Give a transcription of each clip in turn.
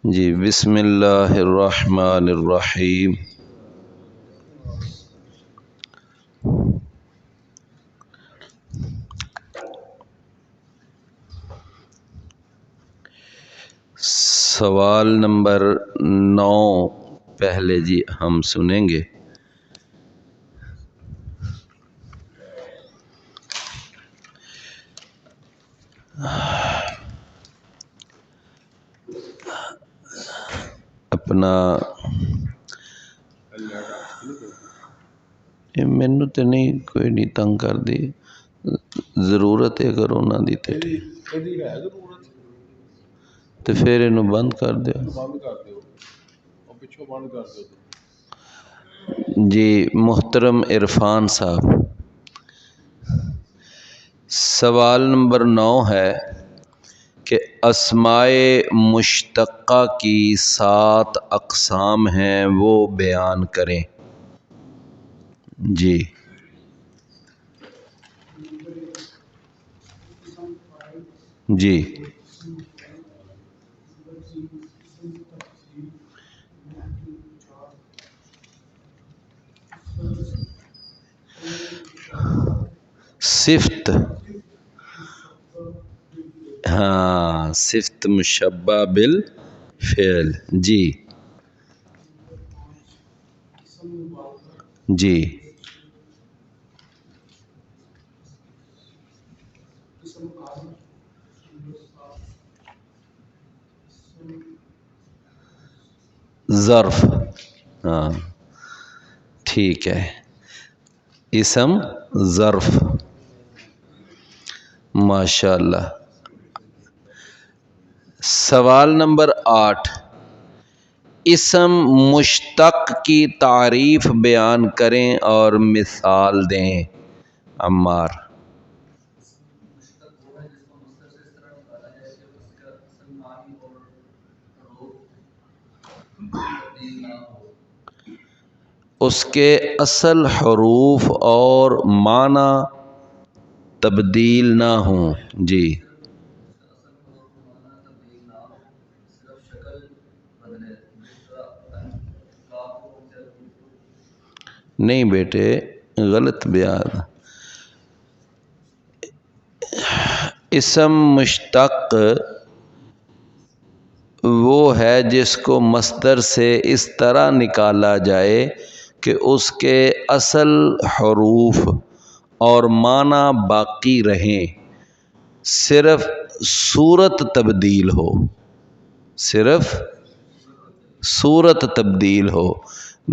جی بسم اللہ الرحمن الرحیم۔ سوال نمبر 9 پہلے جی ہم سنیں گے۔ اپنا مینو تو نہیں کوئی نہیں تنگ کر دی، ضرورت ہے کرونا دی تو پھر انہوں بند کر دیو۔ جی محترم عرفان صاحب، سوال نمبر 9 ہے کہ اسمائے مشتقہ کی 7 اقسام ہیں، وہ بیان کریں۔ جی جی صفت، ہاں صفت مشبہ بالفعل، جی جی ظرف، ہاں ٹھیک ہے، اسم ظرف، ماشاء اللہ۔ سوال نمبر 8، اسم مشتق کی تعریف بیان کریں اور مثال دیں۔ عمار۔ اس کے اصل حروف اور معنی تبدیل نہ ہوں، جی نہیں بیٹے غلط بیان۔ اسم مشتق وہ ہے جس کو مصدر سے اس طرح نکالا جائے کہ اس کے اصل حروف اور معنی باقی رہیں، صرف صورت تبدیل ہو، صرف صورت تبدیل ہو۔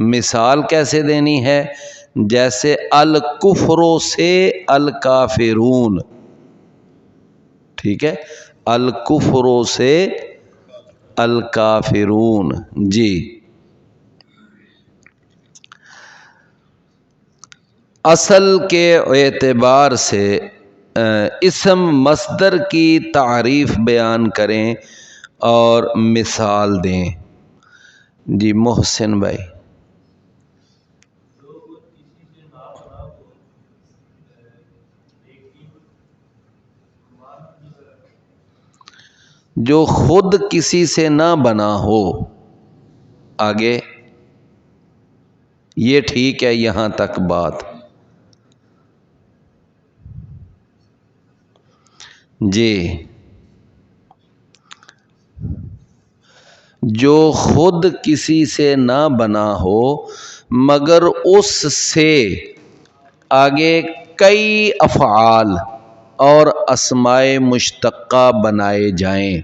مثال کیسے دینی ہے؟ جیسے الکفر سے الکافرون، ٹھیک ہے، الکفر سے الکافرون، جی۔ اصل کے اعتبار سے اسم مصدر کی تعریف بیان کریں اور مثال دیں۔ جی محسن بھائی۔ جو خود کسی سے نہ بنا ہو، آگے یہ ٹھیک ہے یہاں تک بات، جی۔ جو خود کسی سے نہ بنا ہو مگر اس سے آگے کئی افعال اور اسمائے مشتقہ بنائے جائیں،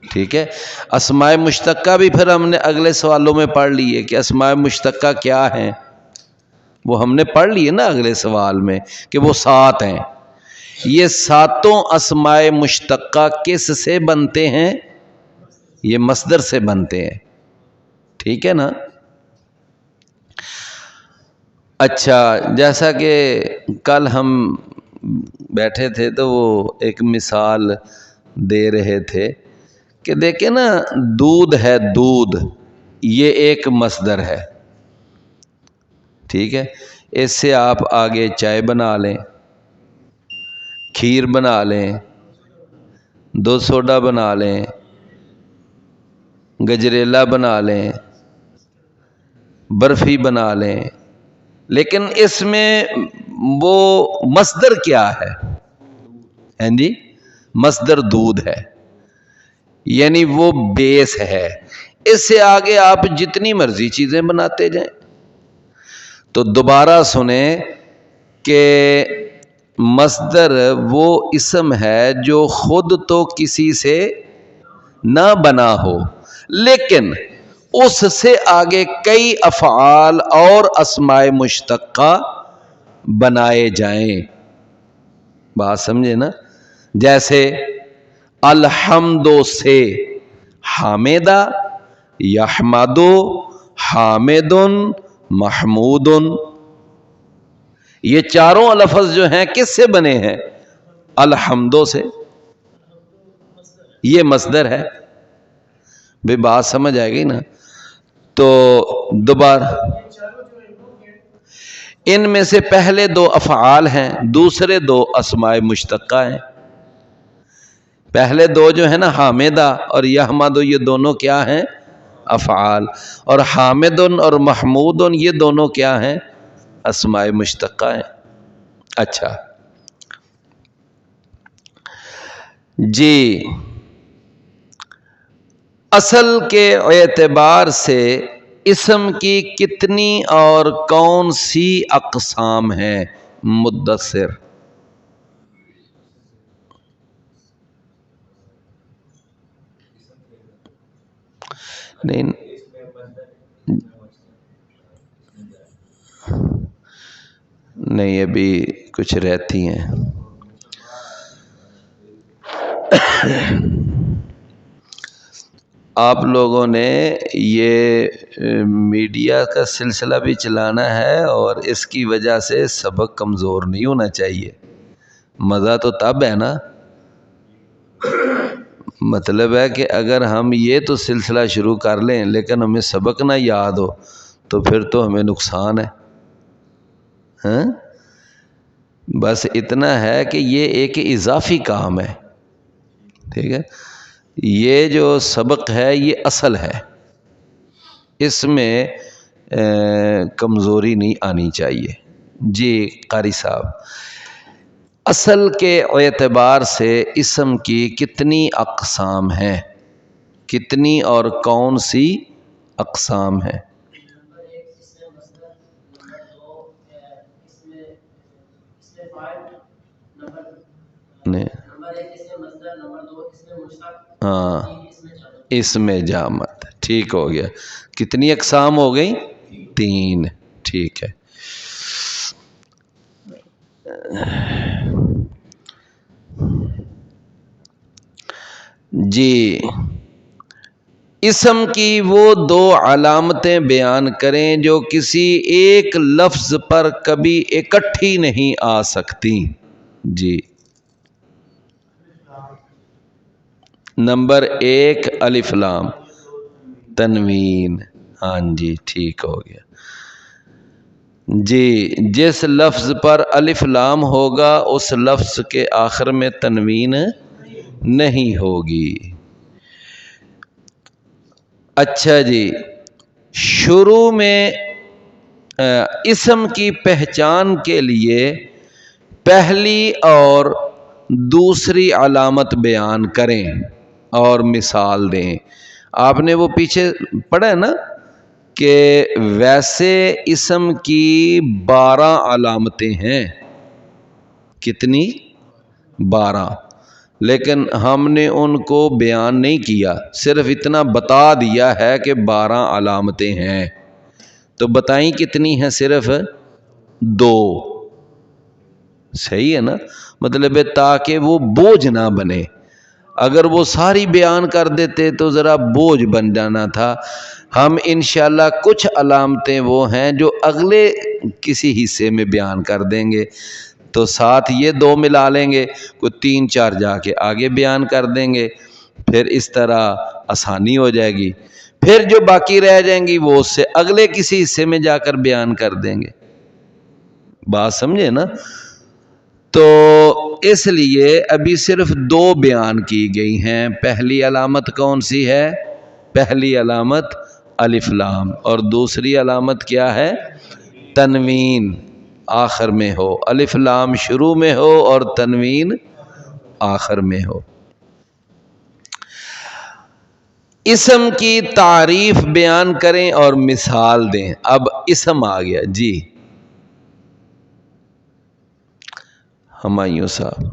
ٹھیک ہے۔ اسمائے مشتقہ بھی پھر ہم نے اگلے سوالوں میں پڑھ لیے کہ اسمائے مشتقہ کیا ہیں، وہ ہم نے پڑھ لیے نا اگلے سوال میں کہ وہ 7 ہیں۔ یہ 7 اسمائے مشتقہ کس سے بنتے ہیں؟ یہ مصدر سے بنتے ہیں، ٹھیک ہے نا۔ اچھا، جیسا کہ کل ہم بیٹھے تھے تو وہ ایک مثال دے رہے تھے کہ دیکھیں نا، دودھ ہے، دودھ یہ ایک مصدر ہے، ٹھیک ہے۔ اس سے آپ آگے چائے بنا لیں، کھیر بنا لیں، دودھ سوڈا بنا لیں، گجریلا بنا لیں، برفی بنا لیں، لیکن اس میں وہ مصدر کیا ہے؟ ہیں جی، مصدر دودھ ہے، یعنی وہ بیس ہے۔ اس سے آگے آپ جتنی مرضی چیزیں بناتے جائیں۔ تو دوبارہ سنیں کہ مصدر وہ اسم ہے جو خود تو کسی سے نہ بنا ہو، لیکن اس سے آگے کئی افعال اور اسماء مشتقہ بنائے جائیں۔ بات سمجھے نا؟ جیسے الحمدو سے حامدہ، یحمدو، حامدن، محمودن، یہ چاروں لفظ جو ہیں کس سے بنے ہیں؟ الحمدو سے۔ یہ مصدر ہے۔ بھئی بات سمجھ آئے گی نا؟ تو دوبارہ ان میں سے پہلے دو افعال ہیں، دوسرے دو اسماء مشتقہ ہیں۔ پہلے دو جو ہیں نا حامدہ اور یحمدو، یہ دونوں کیا ہیں؟ افعال۔ اور حامدن اور محمودن یہ دونوں کیا ہیں؟ اسماء مشتقہ ہیں۔ اچھا جی، اصل کے اعتبار سے اسم کی کتنی اور کون سی اقسام ہیں؟ مدثر نہیں نہیں، ابھی کچھ رہتی ہیں۔ آپ لوگوں نے یہ میڈیا کا سلسلہ بھی چلانا ہے اور اس کی وجہ سے سبق کمزور نہیں ہونا چاہیے۔ مزہ تو تب ہے نا، مطلب ہے کہ اگر ہم یہ تو سلسلہ شروع کر لیں لیکن ہمیں سبق نہ یاد ہو تو پھر تو ہمیں نقصان ہے۔ ہاں، بس اتنا ہے کہ یہ ایک اضافی کام ہے، ٹھیک ہے؟ یہ جو سبق ہے یہ اصل ہے، اس میں کمزوری نہیں آنی چاہیے۔ جی قاری صاحب، اصل کے اعتبار سے اسم کی کتنی اقسام ہیں؟ کتنی اور کون سی اقسام ہیں؟ ہاں، اسم جامد، ٹھیک ہو گیا۔ کتنی اقسام ہو گئی؟ 3، ٹھیک ہے۔ جی، اسم کی وہ 2 علامتیں بیان کریں جو کسی ایک لفظ پر کبھی اکٹھی نہیں آ سکتی۔ جی، نمبر 1 الف لام تنوین، ہاں جی ٹھیک ہو گیا۔ جی، جس لفظ پر الف لام ہوگا اس لفظ کے آخر میں تنوین نہیں ہوگی۔ اچھا جی، شروع میں اسم کی پہچان کے لیے پہلی اور دوسری علامت بیان کریں اور مثال دیں۔ آپ نے وہ پیچھے پڑھا ہے نا کہ ویسے اسم کی 12 علامتیں ہیں۔ کتنی؟ 12، لیکن ہم نے ان کو بیان نہیں کیا، صرف اتنا بتا دیا ہے کہ 12 علامتیں ہیں۔ تو بتائیں کتنی ہیں؟ صرف 2۔ صحیح ہے نا؟ مطلب ہے تاکہ وہ بوجھ نہ بنے، اگر وہ ساری بیان کر دیتے تو ذرا بوجھ بن جانا تھا۔ ہم انشاءاللہ کچھ علامتیں وہ ہیں جو اگلے کسی حصے میں بیان کر دیں گے، تو ساتھ یہ 2 ملا لیں گے، کوئی 3 4 جا کے آگے بیان کر دیں گے، پھر اس طرح آسانی ہو جائے گی۔ پھر جو باقی رہ جائیں گی وہ اس سے اگلے کسی حصے میں جا کر بیان کر دیں گے۔ بات سمجھے نا؟ تو اس لیے ابھی صرف دو بیان کی گئی ہیں. پہلی علامت کون سی ہے؟ پہلی علامت الف لام، اور دوسری علامت کیا ہے؟ تنوین آخر میں ہو، الف لام شروع میں ہو اور تنوین آخر میں ہو. اسم کی تعریف بیان کریں اور مثال دیں. اب اسم آ گیا جی ہمایوں صاحب.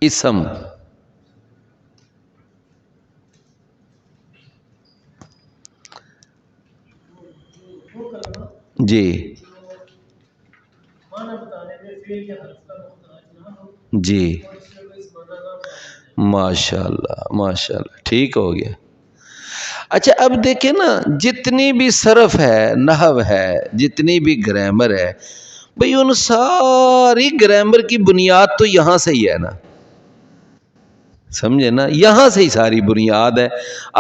اسم جی جی ماشاء اللہ ماشاء اللہ ٹھیک ہو گیا. اچھا اب دیکھیں نا، جتنی بھی صرف ہے، نحو ہے، جتنی بھی گرامر ہے، بھئی ان ساری گرامر کی بنیاد تو یہاں سے ہی ہے نا، سمجھے نا، یہاں سے ہی ساری بنیاد ہے.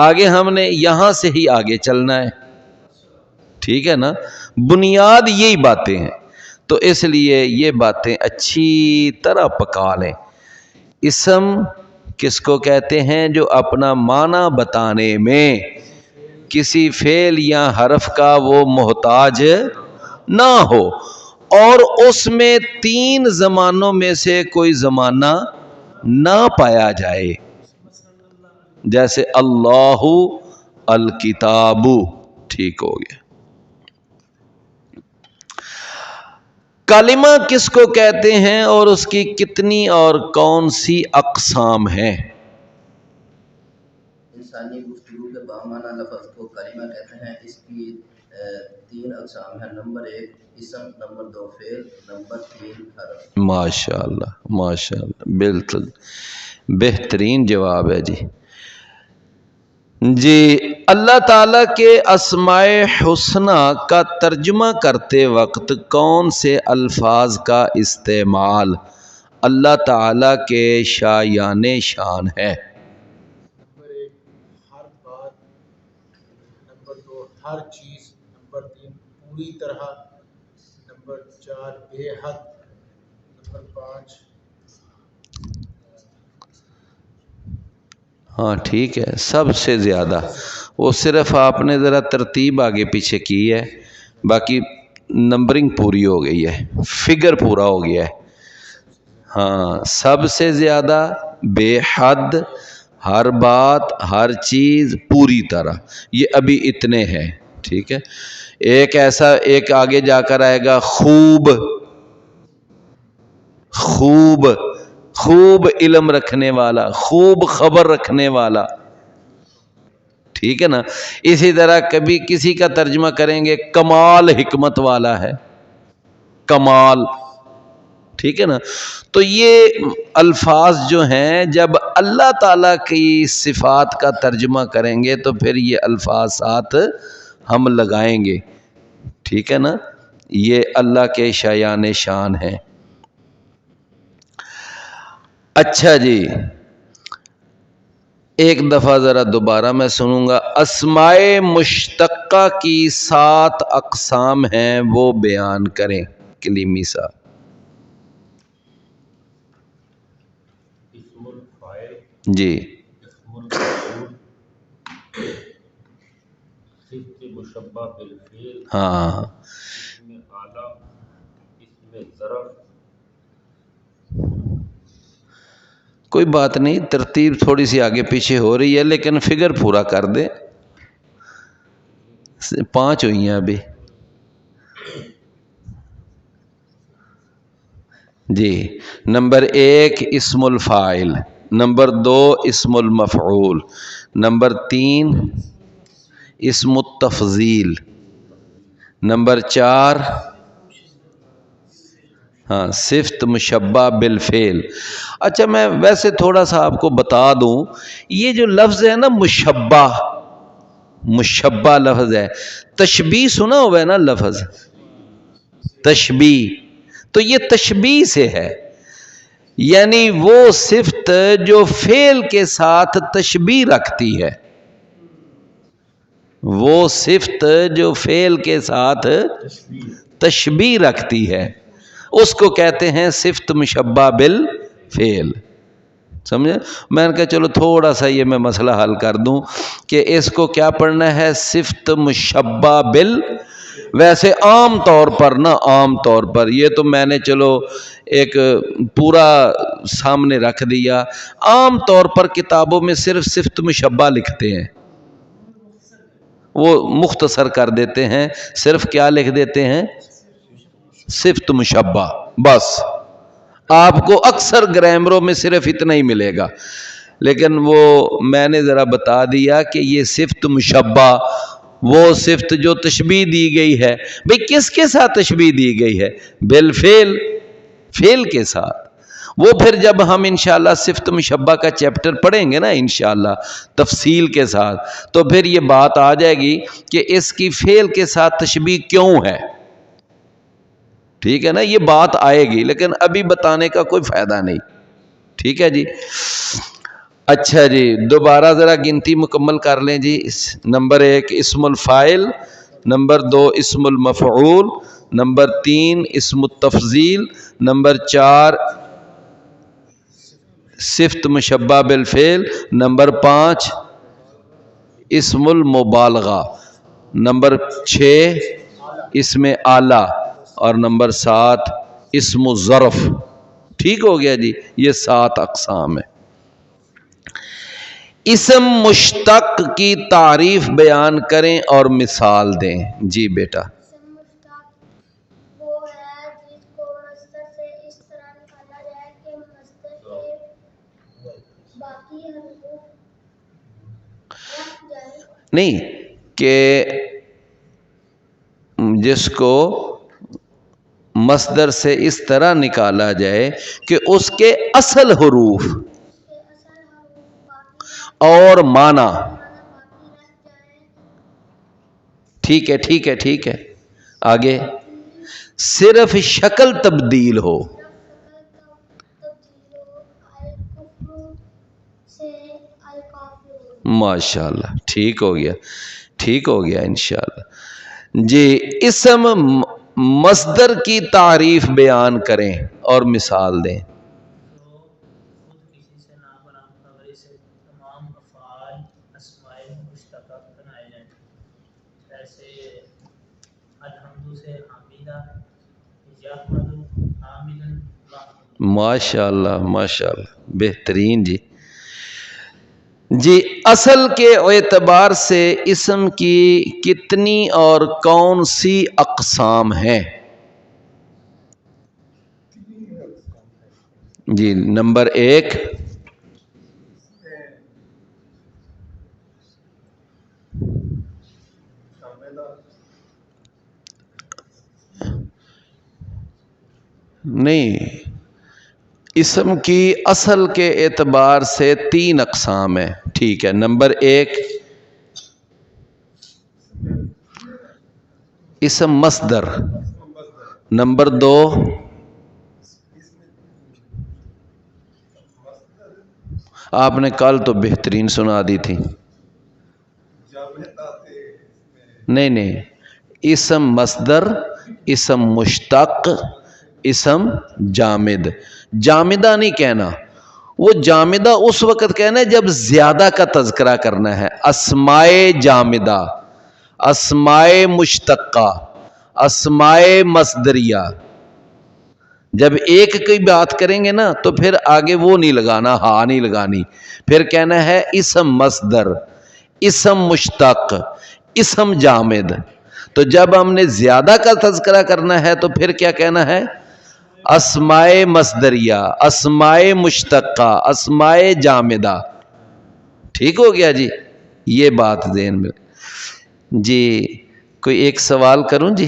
آگے ہم نے یہاں سے ہی آگے چلنا ہے، ٹھیک ہے نا، بنیاد یہی باتیں ہیں. تو اس لیے یہ باتیں اچھی طرح پکا لیں. اسم کس کو کہتے ہیں؟ جو اپنا معنی بتانے میں کسی فعل یا حرف کا وہ محتاج نہ ہو، اور اس میں تین زمانوں میں سے کوئی زمانہ نہ پایا جائے. جیسے اللہ، الکتاب، ٹھیک ہو گیا. کلمہ کس کو کہتے ہیں اور اس کی کتنی اور کون سی اقسام ہیں؟ انسانی گفتگو کے بامعنی لفظ کو کلمہ کہتے ہیں. اس کی تین اقسام ہیں. نمبر 1 اسم، نمبر 2 فعل، نمبر 3 حرف. ماشاء اللہ ماشاء اللہ، بالکل بہترین جواب ہے جی. جی اللہ تعالیٰ کے اسماء حسنی کا ترجمہ کرتے وقت کون سے الفاظ کا استعمال اللہ تعالیٰ کے شایان شان ہے؟ نمبر 1 ہر بات، نمبر 2 ہر چیز، نمبر 3 پوری طرح، نمبر 4 بے حد، نمبر 5 ہاں ٹھیک ہے، سب سے زیادہ. وہ صرف آپ نے ذرا ترتیب آگے پیچھے کی ہے، باقی نمبرنگ پوری ہو گئی ہے، فگر پورا ہو گیا ہے. ہاں سب سے زیادہ، بے حد، ہر بات، ہر چیز، پوری طرح، یہ ابھی اتنے ہیں. ٹھیک ہے. ایک ایسا ایک آگے جا کر آئے گا خوب، خوب، خوب علم رکھنے والا، خوب خبر رکھنے والا. ٹھیک ہے نا. اسی طرح کبھی کسی کا ترجمہ کریں گے کمال حکمت والا ہے، کمال. ٹھیک ہے نا. تو یہ الفاظ جو ہیں جب اللہ تعالیٰ کی صفات کا ترجمہ کریں گے تو پھر یہ الفاظ ساتھ ہم لگائیں گے. ٹھیک ہے نا. یہ اللہ کے شایان شان ہیں. اچھا جی ایک دفعہ ذرا دوبارہ میں سنوں گا. اسماء مشتقہ کی 7 اقسام ہیں، وہ بیان کریں کلیمی صاحب. اسم الفاعل، جی اسم المفعول، صفت مشبہ بالفعل، ہاں اسم اعلیٰ، اسم ظرف. کوئی بات نہیں، ترتیب تھوڑی سی آگے پیچھے ہو رہی ہے لیکن فگر پورا کر دیں. 5 ہوئی ہیں ابھی. جی نمبر 1 اسم الفاعل، نمبر 2 اسم المفعول، نمبر 3 اسم التفضیل، نمبر 4 ہاں صفت مشبہ بالفعل. اچھا میں ویسے تھوڑا سا آپ کو بتا دوں، یہ جو لفظ ہے نا مشبہ، مشبہ لفظ ہے، تشبیہ سنا ہوا ہے نا لفظ تشبیہ، تو یہ تشبیہ سے ہے. یعنی وہ صفت جو فعل کے ساتھ تشبیہ رکھتی ہے، وہ صفت جو فعل کے ساتھ تشبیہ رکھتی ہے. اس کو کہتے ہیں صفت مشبہ بالفعل. سمجھے؟ میں نے کہا چلو تھوڑا سا یہ میں مسئلہ حل کر دوں کہ اس کو کیا پڑھنا ہے، صفت مشبہ بال. ویسے عام طور پر نا، عام طور پر یہ تو میں نے چلو ایک پورا سامنے رکھ دیا، عام طور پر کتابوں میں صرف صفت مشبہ لکھتے ہیں، وہ مختصر کر دیتے ہیں، صرف کیا لکھ دیتے ہیں، صفت مشبہ. بس آپ کو اکثر گرامروں میں صرف اتنا ہی ملے گا، لیکن وہ میں نے ذرا بتا دیا کہ یہ صفت مشبہ وہ صفت جو تشبیہ دی گئی ہے. بھئی کس کے ساتھ تشبیہ دی گئی ہے؟ بالفعل، فعل کے ساتھ. وہ پھر جب ہم انشاءاللہ صفت مشبہ کا چیپٹر پڑھیں گے نا انشاءاللہ تفصیل کے ساتھ، تو پھر یہ بات آ جائے گی کہ اس کی فعل کے ساتھ تشبیہ کیوں ہے. ٹھیک ہے نا، یہ بات آئے گی، لیکن ابھی بتانے کا کوئی فائدہ نہیں. ٹھیک ہے جی. اچھا جی، دوبارہ ذرا گنتی مکمل کر لیں جی. نمبر 1 اسم الفاعل، نمبر 2 اسم المفعول، نمبر 3 اسم التفضیل، نمبر 4 صفت مشبہ بالفعل، نمبر 5 اسم المبالغہ، نمبر 6 اسم اعلیٰ، اور نمبر 7 اسم الظرف. ٹھیک ہو گیا جی، یہ 7 اقسام ہیں. اسم مشتق کی تعریف بیان کریں اور مثال دیں. جی بیٹا. اسم مشتق وہ ہے جس کو مصدر سے اس طرح نکالا جائے کہ مصدر کے باقی حروف رکھ جائے. نہیں، کہ جس کو مصدر سے اس طرح نکالا جائے کہ اس کے اصل حروف کے اصل حروف باقی اور معنی. باقی رکھ جائے. ٹھیک ہے ٹھیک ہے ٹھیک ہے. آگے صرف شکل تبدیل ہو. تبدیل ہو الکفر سے الکافر. ماشاءاللہ، ٹھیک ہو گیا، ٹھیک ہو گیا انشاءاللہ. جی، اسم مصدر کی تعریف بیان کریں اور مثال دیں. جو خود کسی سے نہ برآمد خبری سے تمام افعال اسماء مشتقہ بنائے جائیں، جیسے الحمد سے حامدہ، یحمد حامدا محمود. ماشاءاللہ ماشاءاللہ، بہترین جی. جی، اصل کے اعتبار سے اسم کی کتنی اور کون سی اقسام ہیں؟ جی، نمبر 1 نہیں، اسم کی اصل کے اعتبار سے 3 اقسام ہیں. ٹھیک ہے. نمبر 1 اسم مصدر، نمبر 2 آپ نے کل تو بہترین سنا دی تھی. نہیں نہیں، اسم مصدر، اسم مشتق، اسم جامد. جامدہ نہیں کہنا، وہ جامدہ اس وقت کہنا ہے جب زیادہ کا تذکرہ کرنا ہے. اسمائے جامدہ، اسمائے مشتقہ، اسمائے مصدریہ. جب ایک کی بات کریں گے نا تو پھر آگے وہ نہیں لگانا، ہاں نہیں لگانی. پھر کہنا ہے اسم مصدر، اسم مشتق، اسم جامد. تو جب ہم نے زیادہ کا تذکرہ کرنا ہے تو پھر کیا کہنا ہے؟ اسمائے مصدریہ، اسمائے مشتقہ، اسمائے جامدہ. ٹھیک ہو گیا جی، یہ بات ذہن میں. جی، کوئی ایک سوال کروں جی؟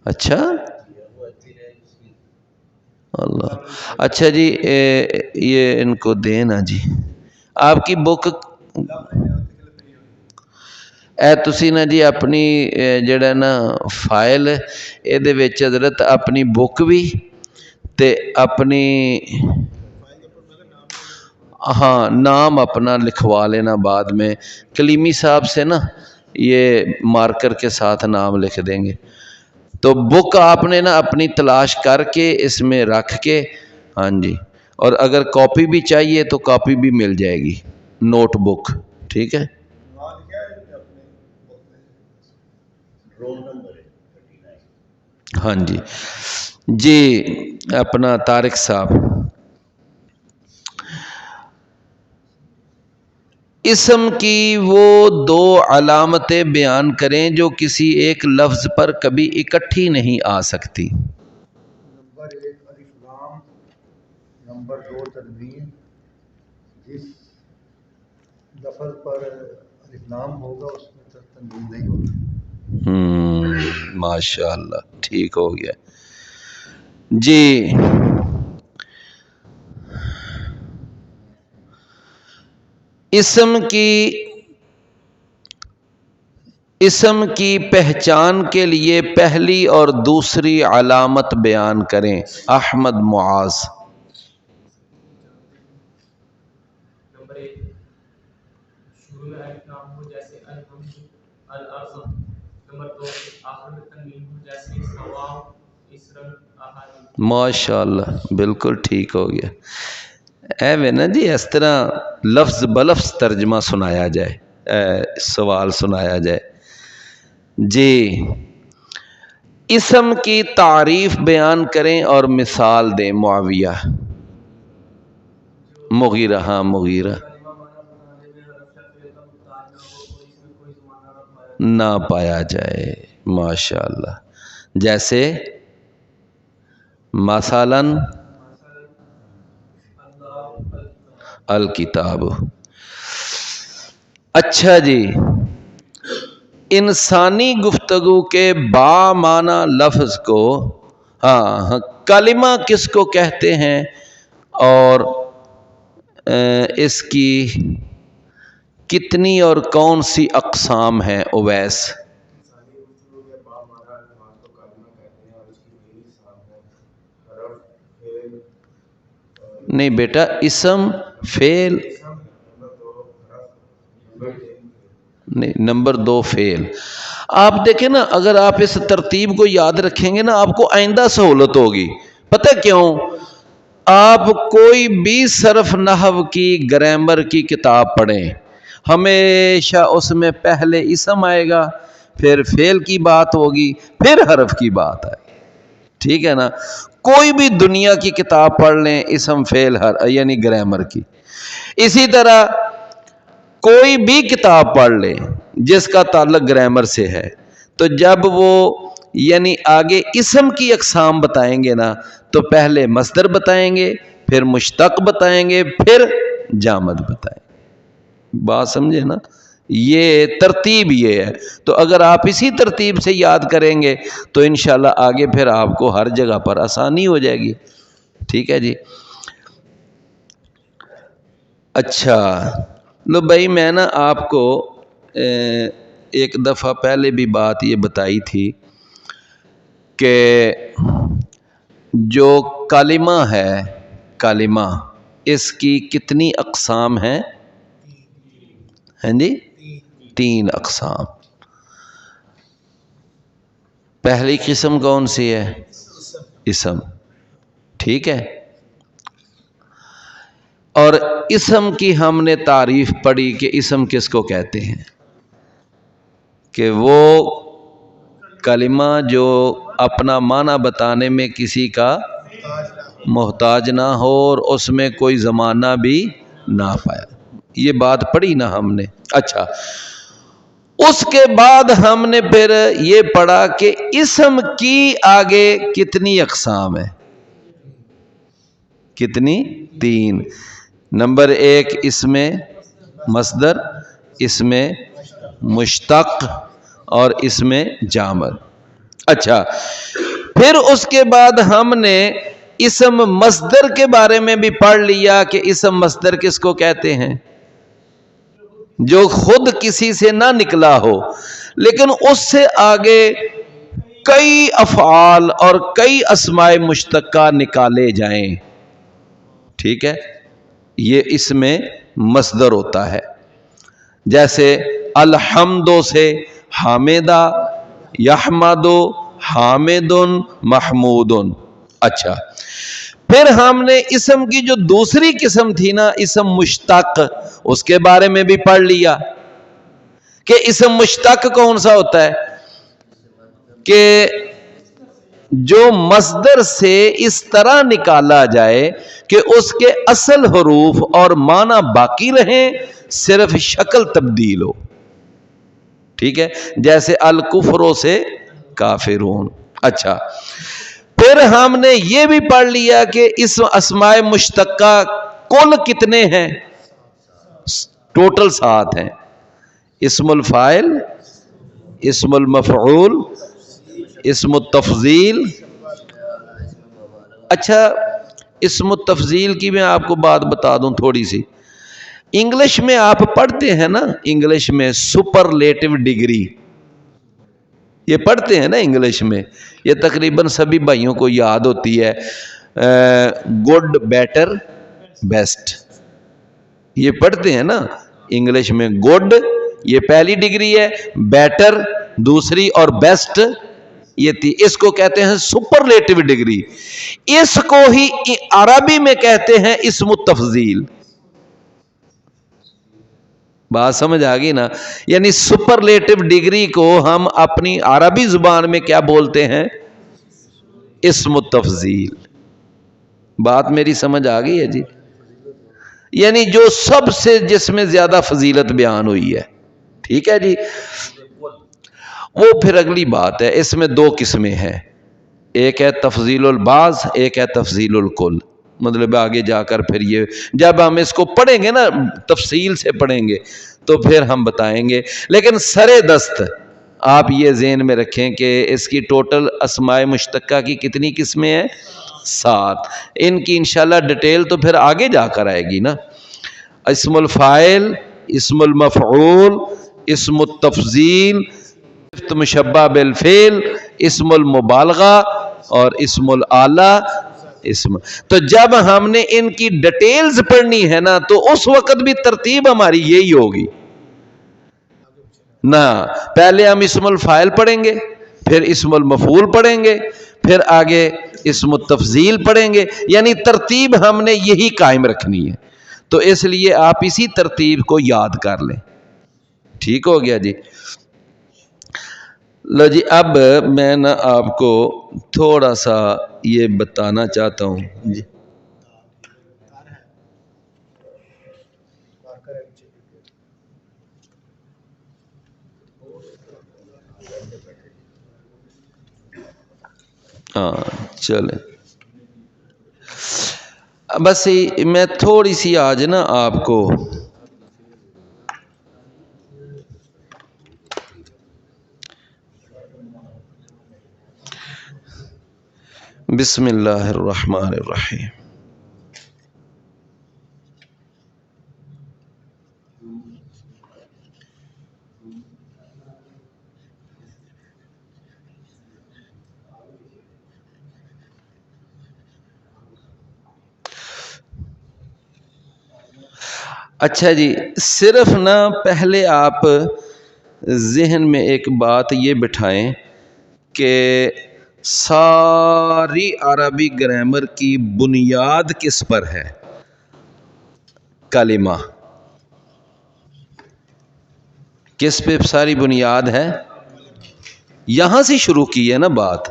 اچھا اللہ. اچھا جی، یہ ان کو دینا جی. آپ کی بک اے تسی نا جی اپنی جڑا نا فائل یہ وچ حضرت اپنی بک بھی تے اپنی ہاں نام اپنا لکھوا لینا بعد میں. کلیمی صاحب سے نا یہ مارکر کے ساتھ نام لکھ دیں گے. تو بک آپ نے نا اپنی تلاش کر کے اس میں رکھ کے, ہاں جی, اور اگر کاپی بھی چاہیے تو کاپی بھی مل جائے گی, نوٹ بک, ٹھیک ہے. ہاں جی جی, اپنا طارق صاحب, اسم کی وہ دو علامتیں بیان کریں جو کسی ایک لفظ پر کبھی اکٹھی نہیں آ سکتی. نمبر 1 الف لام، نمبر 2 تنوین. جس لفظ پر الف لام ہوگا اس میں تنوین نہیں ہوگی. ماشاء اللہ, ٹھیک ہو گیا جی. اسم کی پہچان کے لیے پہلی اور دوسری علامت بیان کریں. احمد معاذ. نمبر 1 شروع میں الف لام ہو جیسے الحمد الاعظم. نمبر 2 آخر میں تنوین ہو جیسے ثواب اسرم احد. ماشاء اللہ, بالکل ٹھیک ہو گیا. اے نا جی, اس طرح لفظ بلفظ ترجمہ سنایا جائے, سوال سنایا جائے جی. اسم کی تعریف بیان کریں اور مثال دیں. معاویہ. مغیرہ, ہاں مغیرہ. نہ پایا جائے, ماشاء اللہ. جیسے مثلاً الکتاب. اچھا جی, انسانی گفتگو کے با معنی لفظ کو کلمہ کس کو کہتے ہیں اور اس کی کتنی اور کون سی اقسام ہیں؟ اویس. نہیں بیٹا, اسم فعل نہیں, نمبر 2 فعل. آپ دیکھیں نا, اگر آپ اس ترتیب کو یاد رکھیں گے نا آپ کو آئندہ سہولت ہوگی. پتہ کیوں؟ آپ کوئی بھی صرف نحو کی گرامر کی کتاب پڑھیں, ہمیشہ اس میں پہلے اسم آئے گا, پھر فعل کی بات ہوگی, پھر حرف کی بات آئے گی. ٹھیک ہے نا. کوئی بھی دنیا کی کتاب پڑھ لیں, اسم فعل یعنی گرامر کی. اسی طرح کوئی بھی کتاب پڑھ لیں جس کا تعلق گرامر سے ہے, تو جب وہ یعنی آگے اسم کی اقسام بتائیں گے نا تو پہلے مصدر بتائیں گے, پھر مشتق بتائیں گے, پھر جامد بتائیں گے. بات سمجھے نا, یہ ترتیب یہ ہے. تو اگر آپ اسی ترتیب سے یاد کریں گے تو انشاءاللہ آگے پھر آپ کو ہر جگہ پر آسانی ہو جائے گی. ٹھیک ہے جی. اچھا لو بھائی, میں نا آپ کو ایک دفعہ پہلے بھی بات یہ بتائی تھی کہ جو کلمہ ہے, کلمہ اس کی کتنی اقسام ہیں؟ ہیں جی, 3 اقسام. پہلی قسم کون سی ہے؟ اسم. ٹھیک ہے. اور اسم کی ہم نے تعریف پڑھی کہ اسم کس کو کہتے ہیں, کہ وہ کلمہ جو اپنا معنی بتانے میں کسی کا محتاج نہ ہو اور اس میں کوئی زمانہ بھی نہ پایا. یہ بات پڑھی نا ہم نے. اچھا, اس کے بعد ہم نے پھر یہ پڑھا کہ اسم کی آگے کتنی اقسام ہیں؟ کتنی؟ 3. نمبر 1 اس میں مصدر, اس میں مشتق اور اس میں جامد. اچھا, پھر اس کے بعد ہم نے اسم مصدر کے بارے میں بھی پڑھ لیا کہ اسم مصدر کس کو کہتے ہیں؟ جو خود کسی سے نہ نکلا ہو لیکن اس سے آگے کئی افعال اور کئی اسماء مشتقہ نکالے جائیں. ٹھیک ہے, یہ اس میں مصدر ہوتا ہے. جیسے الحمدو سے حامدہ، یحمدو، حامدن، محمودن. اچھا، پھر ہم نے اسم کی جو دوسری قسم تھی نا، اسم مشتق، اس کے بارے میں بھی پڑھ لیا کہ اسم مشتق کون سا ہوتا ہے، کہ جو مصدر سے اس طرح نکالا جائے کہ اس کے اصل حروف اور معنی باقی رہیں، صرف شکل تبدیل ہو. ٹھیک ہے، جیسے الکفروں سے کافرون. اچھا، پھر ہم نے یہ بھی پڑھ لیا کہ اس اسماء مشتقہ کل کتنے ہیں، ٹوٹل 7 ہیں. اسم الفاعل، اسم المفعول، اسم التفضیل. اچھا، اسم التفضیل کی میں آپ کو بات بتا دوں تھوڑی سی. انگلش میں آپ پڑھتے ہیں نا، انگلش میں سپرلیٹو ڈگری، یہ پڑھتے ہیں نا انگلش میں، یہ تقریباً سبھی بھائیوں کو یاد ہوتی ہے. گڈ، بیٹر، بیسٹ، یہ پڑھتے ہیں نا انگلش میں. گڈ یہ پہلی ڈگری ہے، بیٹر دوسری، اور بیسٹ یہ تھی. اس کو کہتے ہیں سپرلیٹو ڈگری. اس کو ہی عربی میں کہتے ہیں اسم التفضیل. بات سمجھ آ گئی نا؟ یعنی سپرلیٹو ڈگری کو ہم اپنی عربی زبان میں کیا بولتے ہیں؟ اسم التفضیل. بات میری سمجھ آ گئی ہے جی؟ یعنی جو سب سے جس میں زیادہ فضیلت بیان ہوئی ہے. ٹھیک ہے جی؟ وہ پھر اگلی بات ہے. اس میں 2 قسمیں ہیں، ایک ہے تفضیل البعض، ایک ہے تفضیل الکل. مطلب آگے جا کر پھر یہ جب ہم اس کو پڑھیں گے نا، تفصیل سے پڑھیں گے تو پھر ہم بتائیں گے. لیکن سر دست آپ یہ ذہن میں رکھیں کہ اس کی ٹوٹل اسماء مشتقہ کی کتنی قسمیں ہیں؟ 7. ان کی انشاءاللہ ڈیٹیل تو پھر آگے جا کر آئے گی نا. اسم الفاعل، اسم المفعول، اسم التفضیل، مشبہ بالفعل، اسم المبالغہ اور اسم الآلہ. اسم تو جب ہم نے ان کی ڈیٹیلز پڑھنی ہے نا، تو اس وقت بھی ترتیب ہماری یہی ہوگی نا. پہلے ہم اسم الفاعل پڑھیں گے، پھر اسم المفعول پڑھیں گے، پھر آگے اسم التفضیل پڑھیں گے. یعنی ترتیب ہم نے یہی قائم رکھنی ہے. تو اس لیے آپ اسی ترتیب کو یاد کر لیں. ٹھیک ہو گیا جی؟ لو جی، اب میں نا آپ کو تھوڑا سا یہ بتانا چاہتا ہوں جی. ہاں چلیں، بس میں تھوڑی سی آج نا آپ کو بسم اللہ الرحمن الرحیم. اچھا جی، صرف نا پہلے آپ ذہن میں ایک بات یہ بٹھائیں کہ ساری عربی گرامر کی بنیاد کس پر ہے؟ کلمہ. کس پہ ساری بنیاد ہے؟ یہاں سے شروع کی ہے نا بات.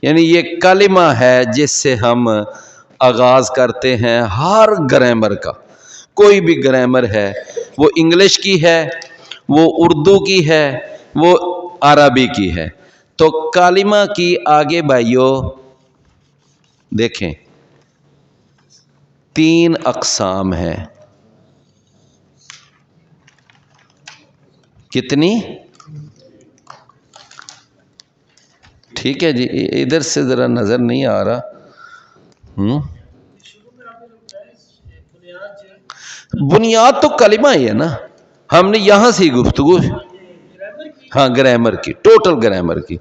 یعنی یہ کلمہ ہے جس سے ہم آغاز کرتے ہیں ہر گرامر کا. کوئی بھی گرامر ہے، وہ انگلش کی ہے، وہ اردو کی ہے، وہ عربی کی ہے. تو کلمہ کی آگے بھائیو دیکھیں 3 اقسام ہیں. کتنی؟ ٹھیک ہے جی، ادھر سے ذرا نظر نہیں آ رہا. بنیاد تو کلمہ ہی ہے نا. ہم نے یہاں سے گفتگو، ہاں گرامر کی، ٹوٹل گرامر کی،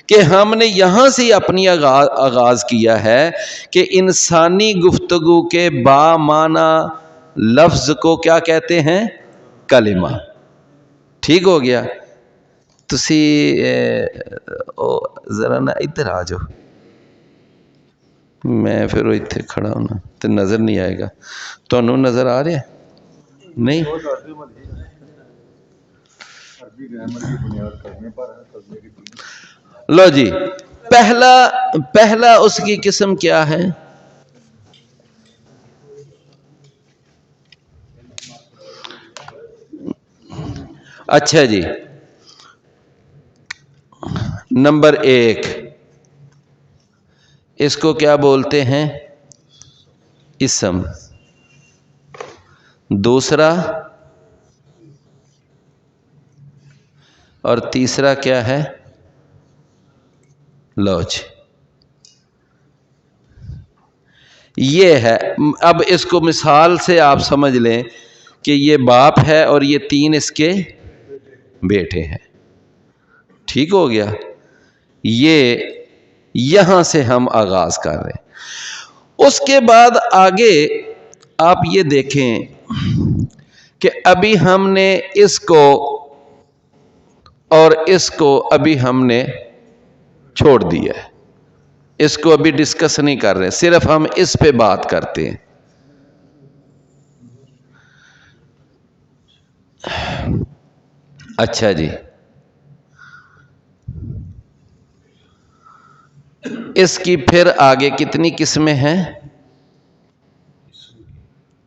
کہ ہم نے یہاں سے اپنی آغاز کیا ہے کہ انسانی گفتگو کے با معنی لفظ کو کیا کہتے ہیں؟ کلمہ. ٹھیک ہو گیا. تسی ذرا نا ادھر آ جاؤ, میں پھر وہ اتنے کھڑا ہونا تو نظر نہیں آئے گا. تمہیں نظر آ رہا ہے نہیں؟ لو جی, پہلا اس کی قسم کیا ہے؟ اچھا جی, نمبر 1 اس کو کیا بولتے ہیں؟ اسم. دوسرا اور تیسرا کیا ہے؟ لو جی, یہ ہے. اب اس کو مثال سے آپ سمجھ لیں کہ یہ باپ ہے اور یہ 3 اس کے بیٹے ہیں. ٹھیک ہو گیا. یہ یہاں سے ہم آغاز کر رہے ہیں. اس کے بعد آگے آپ یہ دیکھیں کہ ابھی ہم نے اس کو اور اس کو ابھی ہم نے چھوڑ دیا ہے. اس کو ابھی ڈسکس نہیں کر رہے, صرف ہم اس پہ بات کرتے ہیں. اچھا جی, اس کی پھر آگے کتنی قسمیں ہیں؟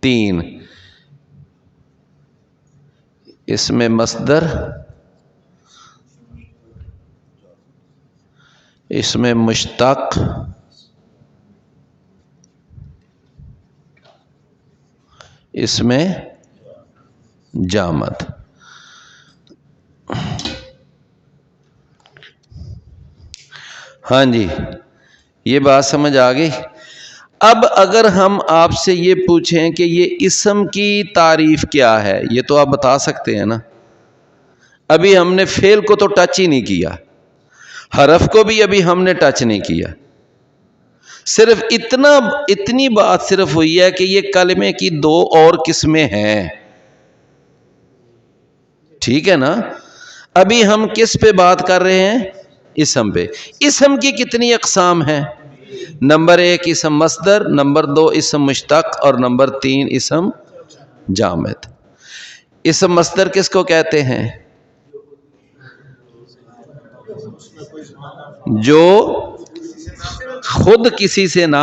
3. اس میں مصدر, اس میں مشتق, اس میں جامد. ہاں جی, یہ بات سمجھ آ گئی. اب اگر ہم آپ سے یہ پوچھیں کہ یہ اسم کی تعریف کیا ہے, یہ تو آپ بتا سکتے ہیں نا. ابھی ہم نے فعل کو تو ٹچ ہی نہیں کیا, حرف کو بھی ابھی ہم نے ٹچ نہیں کیا. صرف اتنی بات صرف ہوئی ہے کہ یہ کلمے کی 2 اور قسمیں ہیں. ٹھیک ہے نا. ابھی ہم کس پہ بات کر رہے ہیں؟ اسم پہ. اسم کی کتنی اقسام ہیں؟ نمبر 1 اسم مصدر, نمبر 2 اسم مشتق, اور نمبر 3 اسم جامد. اسم مصدر کس کو کہتے ہیں؟ جو خود کسی سے نہ